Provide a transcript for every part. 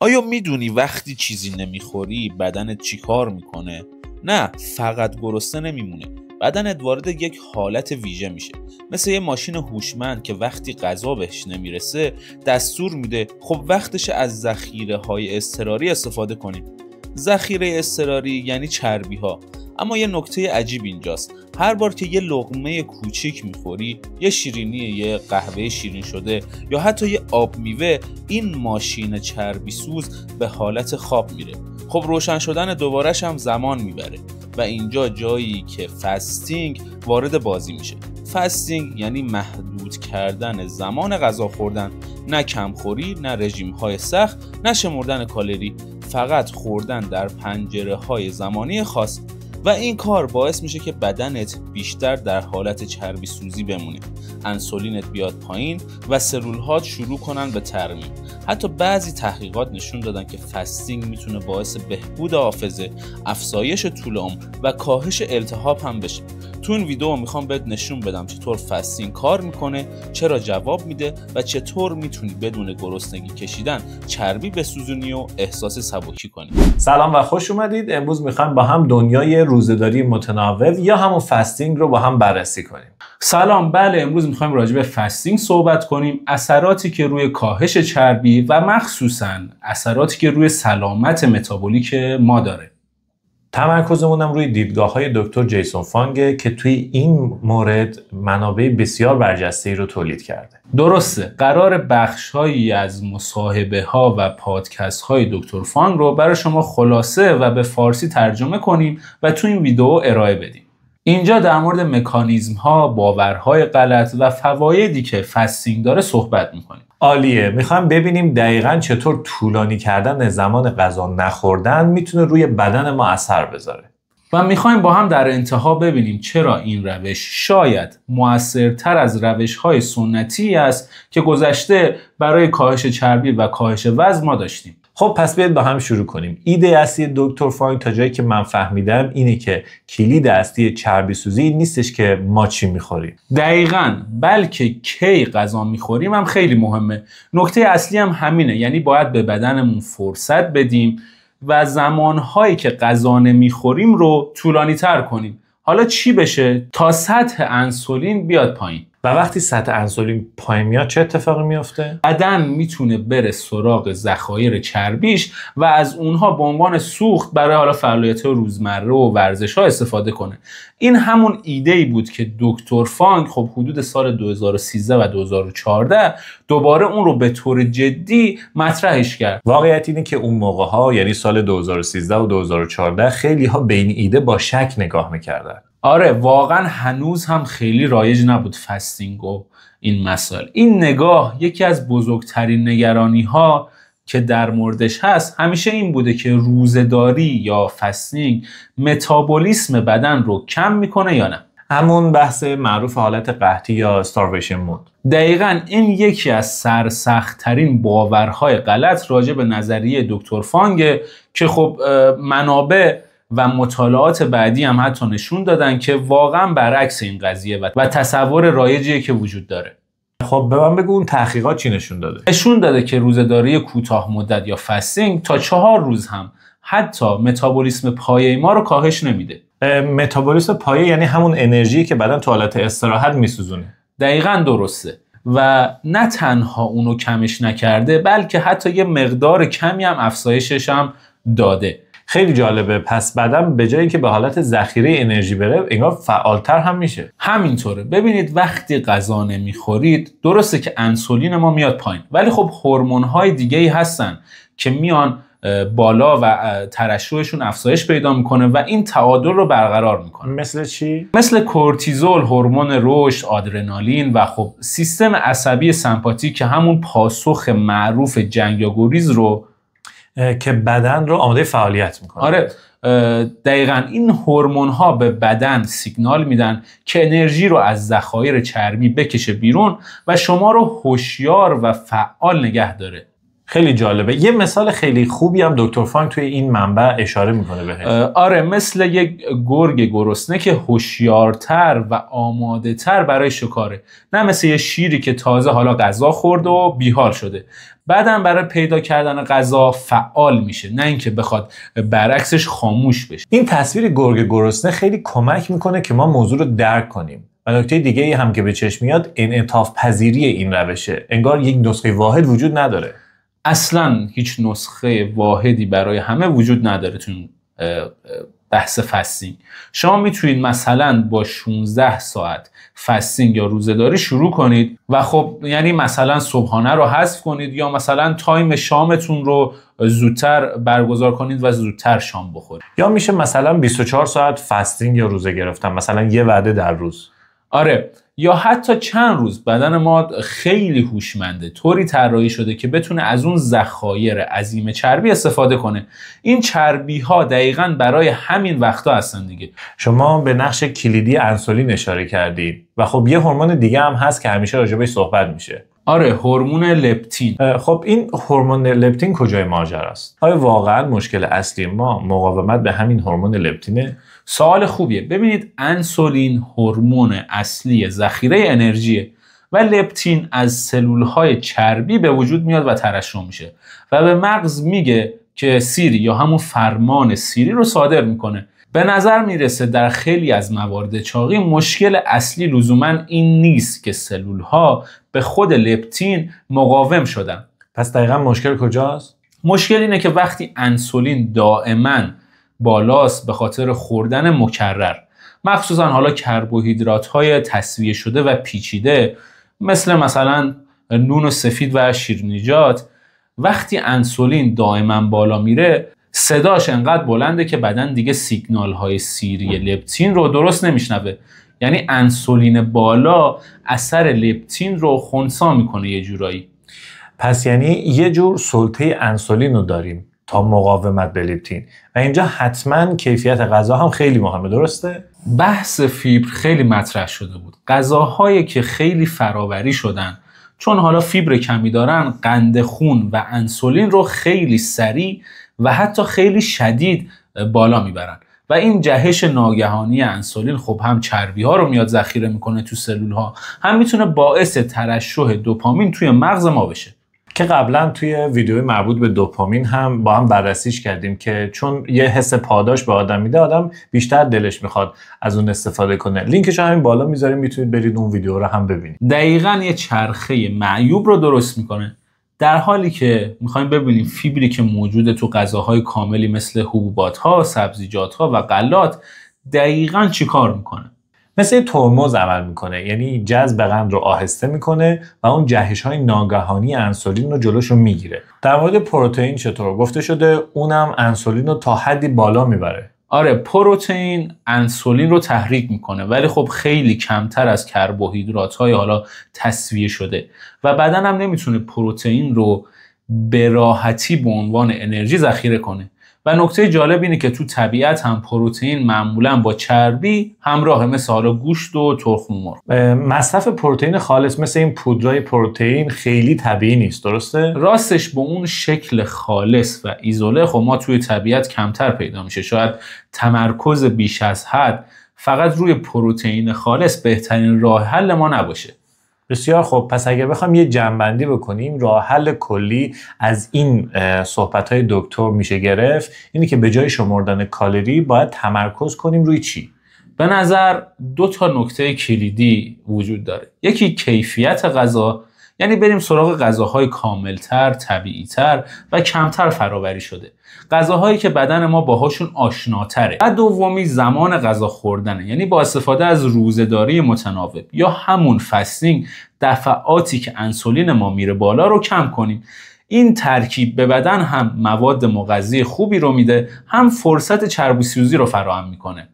آیا میدونی وقتی چیزی نمیخوری بدنت چی کار میکنه؟ نه، فقط گرسنه نمیمونه. بدنت وارد یک حالت ویژه میشه، مثل یه ماشین هوشمند که وقتی غذا بهش نمیرسه دستور میده خب وقتشه از ذخیره های اضطراری استفاده کنیم. ذخیره اضطراری یعنی چربی ها. اما یه نکته عجیب اینجاست، هر بار که یه لقمه کوچیک میخوری، یه شیرینی، یه قهوه شیرین شده یا حتی یه آب میوه، این ماشین چربی سوز به حالت خواب میره. خب روشن شدن دوبارش هم زمان میبره و اینجا جایی که فاستینگ وارد بازی میشه. فاستینگ یعنی محدود کردن زمان غذا خوردن، نه کمخوری، نه رژیم های سخت، نه شمردن کالری، فقط خوردن در پنجره های زمانی خاص. و این کار باعث میشه که بدنت بیشتر در حالت چربی سوزی بمونه، انسولینت بیاد پایین و سلول‌هات شروع کنن به ترمیم. حتی بعضی تحقیقات نشون دادن که فاستینگ میتونه باعث بهبود حافظه، افزایش طول عمر و کاهش التهاب هم بشه. تو این ویدیو میخوام بهت نشون بدم چطور فاستینگ کار میکنه، چرا جواب میده و چطور میتونی بدون گرسنگی کشیدن چربی بسوزونی و احساس سبکی کنی. سلام و خوش اومدید. امروز میخوایم با هم دنیای روزه‌داری متناوب یا همون فاستینگ رو با هم بررسی کنیم. سلام، بله امروز میخوایم راجع به فاستینگ صحبت کنیم، اثراتی که روی کاهش چربی و مخصوصاً اثراتی که روی سلامت متابولیک ما داره. تمرکزمون هم روی دیدگاه‌های دکتر جیسون فانگه که توی این مورد منابع بسیار برجسته‌ای رو تولید کرده. درسته، قرار بخش‌هایی از مصاحبه‌ها و پادکست‌های دکتر فانگ رو برای شما خلاصه و به فارسی ترجمه کنیم و تو این ویدیو ارائه بدیم. اینجا در مورد مکانیزم‌ها، باورهای غلط و فوایدی که فاستینگ داره صحبت می‌کنیم. عالیه. میخوایم ببینیم دقیقاً چطور طولانی کردن زمان غذا نخوردن میتونه روی بدن ما اثر بذاره. و میخوایم با هم در انتها ببینیم چرا این روش شاید مؤثرتر از روش‌های سنتی است که گذشته برای کاهش چربی و کاهش وزن ما داشتیم. خب پس بیاید با هم شروع کنیم. ایده اصلی دکتر فانگ تا جایی که من فهمیدم اینه که کلید اصلی چربی سوزی نیستش که ما چی میخوریم. دقیقاً، بلکه کی غذا میخوریم هم خیلی مهمه. نکته اصلی هم همینه، یعنی باید به بدنمون فرصت بدیم و زمانهایی که غذا نمیخوریم رو طولانی تر کنیم. حالا چی بشه؟ تا سطح انسولین بیاد پایین. و وقتی سطح انسولین پایین میاد چه اتفاقی میفته؟ بدن میتونه بره سراغ ذخایر چربیش و از اونها به عنوان سوخت برای حالا فعالیت روزمره و ورزش‌ها استفاده کنه. این همون ایده‌ای بود که دکتر فانگ خب حدود سال 2013 و 2014 دوباره اون رو به طور جدی مطرحش کرد. واقعیت اینه که اون موقع‌ها یعنی سال 2013 و 2014 خیلی‌ها به این ایده با شک نگاه می‌کردن. آره، واقعا هنوز هم خیلی رایج نبود فاستینگ و این مسائل. این نگاه یکی از بزرگترین نگرانی ها که در موردش هست همیشه این بوده که روزه‌داری یا فاستینگ متابولیسم بدن رو کم میکنه یا نه. همون بحث معروف حالت قحطی یا starvation مود. دقیقاً این یکی از سرسخت‌ترین باورهای غلط راجع به نظریه دکتر فانگ که خب منابع و مطالعات بعدی هم حتی نشون دادن که واقعا برعکس این قضیه و تصور رایجیه که وجود داره. خب به من بگو اون تحقیقات چی نشون داده؟ نشون داده که روزه‌داری کوتاه مدت یا فاستینگ تا 4 روز هم حتی متابولیسم پایه ما رو کاهش نمیده. متابولیسم پایه یعنی همون انرژی که بدن تو حالت استراحت میسوزونه. دقیقاً درسته. و نه تنها اونو کمش نکرده بلکه حتی یه مقدار کمی هم افزایشش هم داده. خیلی جالبه. پس بدن به جایی که به حالت ذخیره انرژی بره انگار فعالتر هم میشه. همینطوره. ببینید وقتی غذا نمیخورید درسته که انسولین ما میاد پایین، ولی خب هورمون‌های دیگه‌ای هستن که میان بالا و ترشحشون افزایش پیدا میکنه و این تعادل رو برقرار میکنه. مثل چی؟ مثل کورتیزول، هورمون رشد، آدرنالین و خب سیستم عصبی سمپاتیک که همون پاسخ معروف جنگ یا گریز رو که بدن رو آماده فعالیت میکنه. آره دقیقاً این هورمون ها به بدن سیگنال میدن که انرژی رو از ذخایر چربی بکشه بیرون و شما رو هوشیار و فعال نگه داره. خیلی جالبه. یه مثال خیلی خوبی هم دکتر فانک توی این منبع اشاره میکنه بهش. آره، مثل یک گرگ گرسنه که هوشیارتر و آماده تر برای شکاره، نه مثل یه شیری که تازه حالا غذا خورد و بیحال شده، بعدم برای پیدا کردن غذا فعال میشه، نه اینکه بخواد برعکسش خاموش بشه. این تصویر گرگ گرسنه خیلی کمک میکنه که ما موضوع رو درک کنیم. و نکته دیگه ای هم که به چشم میاد انعطاف پذیری این روشه. انگار یک نسخه واحد وجود نداره. اصلا هیچ نسخه واحدی برای همه وجود نداره تو بحث فستینگ. شما میتونید مثلا با 16 ساعت فستینگ یا روزه‌داری شروع کنید و خب یعنی مثلا صبحانه رو حذف کنید یا مثلا تایم شامتون رو زودتر برگزار کنید و زودتر شام بخورید. یا میشه مثلا 24 ساعت فستینگ یا روزه گرفتن، مثلا یه وعده در روز. آره، یا حتی چند روز. بدن ما خیلی هوشمنده، طوری طراحی شده که بتونه از اون ذخایر عظیم چربی استفاده کنه. این چربی ها دقیقاً برای همین وقتا هستن دیگه. شما به نقش کلیدی انسولین اشاره کردید و خب یه هورمون دیگه هم هست که همیشه راجع بهش صحبت میشه. آره، هورمون لپتین. خب این هورمون لپتین کجای ماجرا است؟ آیا واقعا مشکل اصلی ما مقاومت به همین هورمون لپتینه؟ سوال خوبیه. ببینید، انسولین هورمون اصلی ذخیره انرژیه و لپتین از سلول‌های چربی به وجود میاد و ترشح میشه و به مغز میگه که سیری یا همون فرمان سیری رو صادر میکنه. به نظر میرسه در خیلی از موارد چاقی مشکل اصلی لزوماً این نیست که سلول‌ها به خود لپتین مقاوم شدن. پس دقیقاً مشکل کجاست؟ مشکل اینه که وقتی انسولین دائما بالاست به خاطر خوردن مکرر، مخصوصا حالا کربوهیدرات‌های تصفیه شده و پیچیده مثلا نون سفید و شیرینیجات، وقتی انسولین دائما بالا میره صداش انقدر بلنده که بدن دیگه سیگنال‌های سیری لپتین رو درست نمیشنوه. یعنی انسولین بالا اثر لپتین رو خنثی میکنه یه جورایی. پس یعنی یه جور سلطه انسولین رو داریم تا مقاومت به لپتین و اینجا حتما کیفیت غذا هم خیلی مهمه، درسته؟ بحث فیبر خیلی مطرح شده بود. غذاهایی که خیلی فرآوری شدن چون حالا فیبر کمی دارن، قند خون و انسولین رو خیلی سریع و حتی خیلی شدید بالا میبرن و این جهش ناگهانی انسولین خب هم چربی ها رو میاد ذخیره میکنه تو سلول ها، هم میتونه باعث ترشح دوپامین توی مغز ما بشه که قبلا توی ویدیوی مربوط به دوپامین هم با هم بررسیش کردیم که چون یه حس پاداش به آدم میده، آدم بیشتر دلش میخواد از اون استفاده کنه. لینکش همین بالا میذاریم، میتونید برید اون ویدیو رو هم ببینید. دقیقاً یه چرخه معیوب رو درست میکنه. در حالی که میخوایم ببینیم فیبری که موجوده تو غذاهای کاملی مثل حبوبات‌ها، سبزیجات‌ها و غلات دقیقاً چی کار میکنه؟ مثل ترمز عمل میکنه، یعنی جذب قند رو آهسته میکنه و اون جهش‌های ناگهانی انسولین رو جلوشو میگیره. در مورد پروتئین چطور؟ گفته شده اونم انسولین رو تا حدی بالا میبره. آره، پروتئین انسولین رو تحریک میکنه ولی خب خیلی کمتر از کربوهیدرات‌های حالا تصفیه شده و بدن هم نمیتونه پروتئین رو به راحتی به عنوان انرژی ذخیره کنه. و نکته جالب اینه که تو طبیعت هم پروتئین معمولا با چربی همراهه، مثل حالا گوشت و تخم مرغ. مصرف پروتئین خالص مثل این پودرای پروتئین خیلی طبیعی نیست، درسته؟ راستش به اون شکل خالص و ایزوله خب ما توی طبیعت کمتر پیدا میشه. شاید تمرکز بیش از حد فقط روی پروتئین خالص بهترین راه حل ما نباشه. بسیار خوب. پس اگر بخوام یه جمع‌بندی بکنیم، راه حل کلی از این صحبت‌های دکتر میشه گرفت اینی که به جای شمردن کالری باید تمرکز کنیم روی چی؟ به نظر 2 نکته کلیدی وجود داره. یکی کیفیت غذا، یعنی بریم سراغ غذاهای کاملتر، طبیعی‌تر و کمتر فرآوری شده، غذاهایی که بدن ما باهاشون آشناتره. و دومی زمان غذا خوردنه، یعنی با استفاده از روزه‌داری متناوب یا همون فستینگ دفعاتی که انسولین ما میره بالا رو کم کنیم. این ترکیب به بدن هم مواد مغذی خوبی رو میده، هم فرصت چربی‌سوزی رو فراهم میکنه.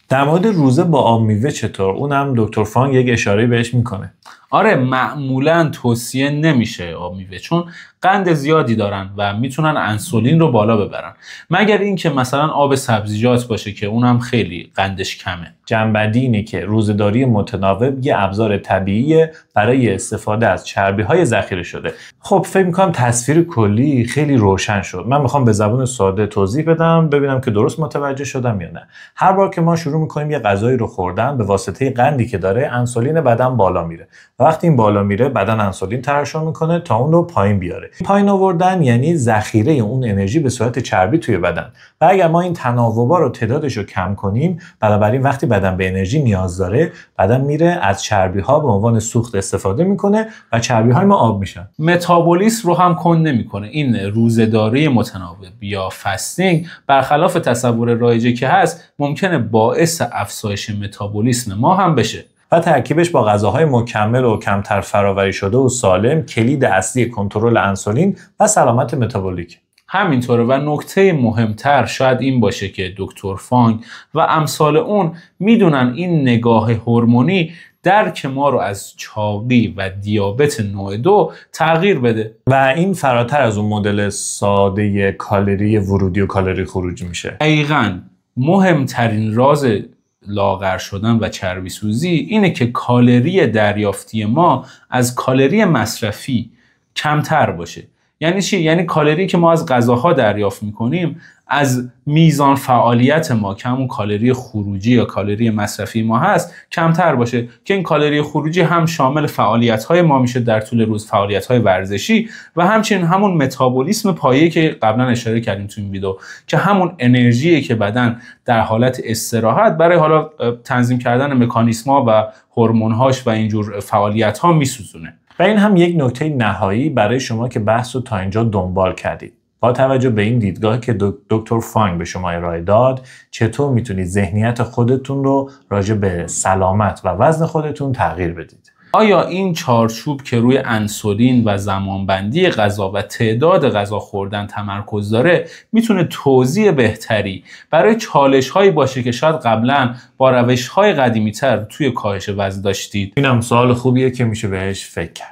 در مورد روزه با آب میوه چطور؟ اونم دکتر فانک یک اشاره بهش میکنه. آره، معمولا توصیه نمیشه آب میوه، چون قند زیادی دارن و میتونن انسولین رو بالا ببرن، مگر اینکه مثلا آب سبزیجات باشه که اونم خیلی قندش کمه. جنبندی اینه که روزه‌داری متناوب یه ابزار طبیعیه برای استفاده از چربی‌های ذخیره شده. خب فکر می‌کنم تصویر کلی خیلی روشن شد. من می‌خوام به زبان ساده توضیح بدم ببینم که درست متوجه شدم یا نه. هر بار که ما شروع می‌کنیم یه غذایی رو خوردن، به واسطه قندی که داره انسولین بدن بالا میره. و وقتی این بالا میره بدن انسولین ترشح می‌کنه تا اون رو پایین بیاره. پایین آوردن یعنی ذخیره اون انرژی به صورت چربی توی بدن. و اگر ما این تناوب‌ها رو تعدادش رو کم کنیم، بنابراین وقتی بدن به انرژی نیاز داره، بدن میره از چربی‌ها به عنوان سوخت استفاده میکنه و چربی‌های ما آب میشن. متابولیسم رو هم کند نمیکنه. این روزه‌داری متناوب یا فستینگ برخلاف تصور رایجی که هست ممکنه باعث افزایش متابولیسم ما هم بشه. و ترکیبش با غذاهای مکمل و کمتر فراوری شده و سالم کلید اصلی کنترل انسولین و سلامت متابولیک. همینطوره. و نکته مهمتر شاید این باشه که دکتر فانگ و امثال اون میدونن این نگاه هورمونی درک ما رو از چاقی و دیابت نوع 2 تغییر بده و این فراتر از اون مدل ساده کالری ورودی و کالری خروجی میشه. دقیقاً مهمترین راز لاغر شدن و چربی سوزی اینه که کالری دریافتی ما از کالری مصرفی کمتر باشه. یعنی چی؟ یعنی کالری که ما از غذاها دریافت میکنیم از میزان فعالیت ما که همون کالری خروجی یا کالری مصرفی ما هست کمتر باشه، که این کالری خروجی هم شامل فعالیت‌های ما میشه در طول روز، فعالیت‌های ورزشی و همچنین همون متابولیسم پایه‌ای که قبلا اشاره کردیم تو این ویدیو، که همون انرژیه که بدن در حالت استراحت برای حالا تنظیم کردن مکانیسم‌ها و هورمون‌هاش و اینجور فعالیت‌ها میسوزونه. و این هم یک نکته نهایی برای شما که بحث رو تا اینجا دنبال کردید. با توجه به این دیدگاه که دکتر فانگ به شما ارائه داد، چطور میتونید ذهنیت خودتون رو راجع به سلامت و وزن خودتون تغییر بدید؟ آیا این چارچوب که روی انسولین و زمانبندی غذا و تعداد غذا خوردن تمرکز داره میتونه توضیح بهتری برای چالش‌هایی باشه که شاید قبلا با روش‌های قدیمی‌تر توی کاهش وزن داشتید؟ اینم سوال خوبیه که میشه بهش فکر کرد.